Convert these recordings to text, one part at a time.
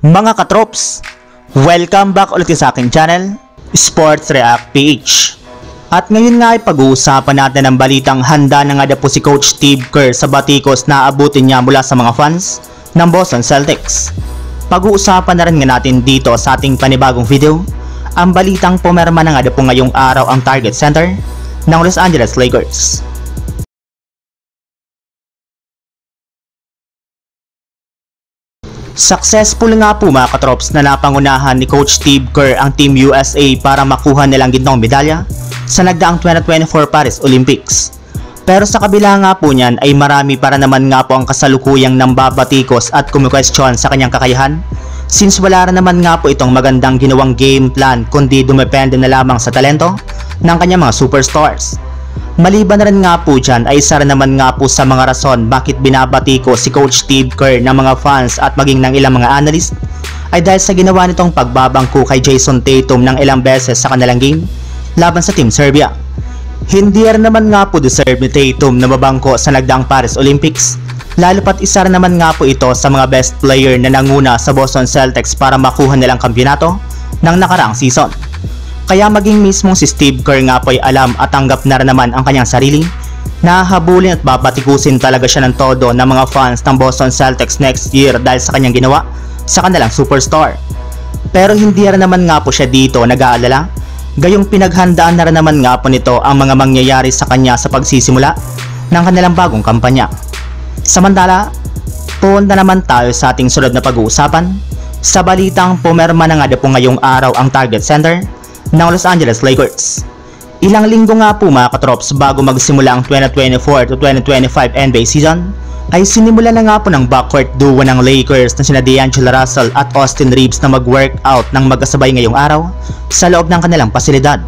Mga katrops, welcome back ulit sa aking channel, Sports React PH. At ngayon nga ay pag-uusapan natin ang balitang handa na nga po si Coach Steve Kerr sa batikos na abutin niya mula sa mga fans ng Boston Celtics. Pag-uusapan na rin nga natin dito sa ating panibagong video, ang balitang pumirma na nga po ngayong araw ang target center ng Los Angeles Lakers. Successful nga po mga katrops na napangunahan ni Coach Steve Kerr ang Team USA para makuha nilang gintong medalya sa nagdaang 2024 Paris Olympics. Pero sa kabila nga po niyan ay marami para naman nga po ang kasalukuyang nambabatikos at kumikwestiyon sa kanyang kakayahan, since wala rin naman nga po itong magandang ginawang game plan kundi dumepende na lamang sa talento ng kanyang mga superstars. Maliban na rin nga po dyan ay isa rin naman nga po sa mga rason bakit binabati ko si Coach Steve Kerr ng mga fans at maging ng ilang mga analyst ay dahil sa ginawa nitong pagbabangko kay Jason Tatum ng ilang beses sa kanilang game laban sa Team Serbia. Hindi rin naman nga po deserve ni Tatum na mabangko sa nagdaang Paris Olympics, lalo pat isa rin naman nga po ito sa mga best player na nanguna sa Boston Celtics para makuha nilang kampyonato ng nakaraang season. Kaya maging mismong si Steve Kerr nga po ay alam at tanggap na rin naman ang kanyang sarili, nahahabulin at babatikusin talaga siya ng todo ng mga fans ng Boston Celtics next year dahil sa kanyang ginawa sa kanilang superstar. Pero hindi rin naman nga po siya dito nag-aalala, gayong pinaghandaan na rin naman nga po nito ang mga mangyayari sa kanya sa pagsisimula ng kanilang bagong kampanya. Samantala, punta naman tayo sa ating sunod na pag-uusapan sa balitang pumirma na nga po ngayong araw ang target center ng Los Angeles Lakers. Ilang linggo nga po mga katrops bago magsimula ang 2024 to 2025 NBA season ay sinimula na nga po ng backcourt duo ng Lakers na sina D'Angelo Russell at Austin Reeves na mag-workout ng magkasabay ngayong araw sa loob ng kanilang pasilidad.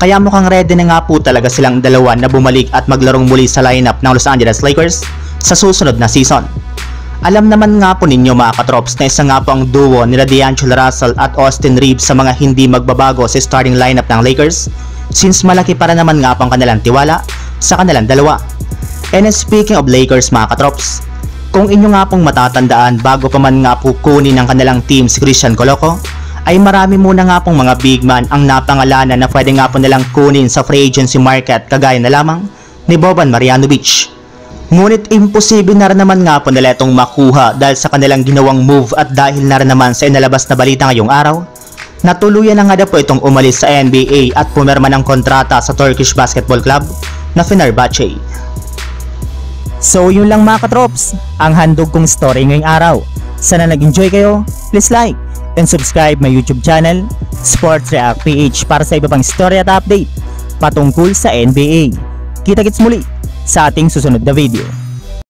Kaya mukhang ready na nga po talaga silang dalawa na bumalik at maglarong muli sa lineup ng Los Angeles Lakers sa susunod na season. Alam naman nga po ninyo mga katrops na isa nga po ang duo nila D'Angelo Russell at Austin Reeves sa mga hindi magbabago sa starting lineup ng Lakers, since malaki para naman nga po ang kanilang tiwala sa kanilang dalawa. And speaking of Lakers mga katrops, kung inyo nga pong matatandaan bago pa man nga po kunin ng kanilang team si Christian Coloco, ay marami muna nga pong mga big man ang napangalanan na pwede nga po nilang kunin sa free agency market kagaya na lamang ni Boban Marjanovic. Ngunit imposible na rin naman nga po nila itong makuha dahil sa kanilang ginawang move at dahil na rin naman sa inalabas na balita ngayong araw, natuluyan na nga po itong umalis sa NBA at pumirma ng kontrata sa Turkish Basketball Club na Fenerbahce. So yun lang mga katrops, ang handog kong story ngayong araw. Sana nag-enjoy kayo, please like and subscribe my YouTube channel, Sports React PH, para sa iba pang story at update patungkol sa NBA. Kita-kits muli sa ating susunod na video.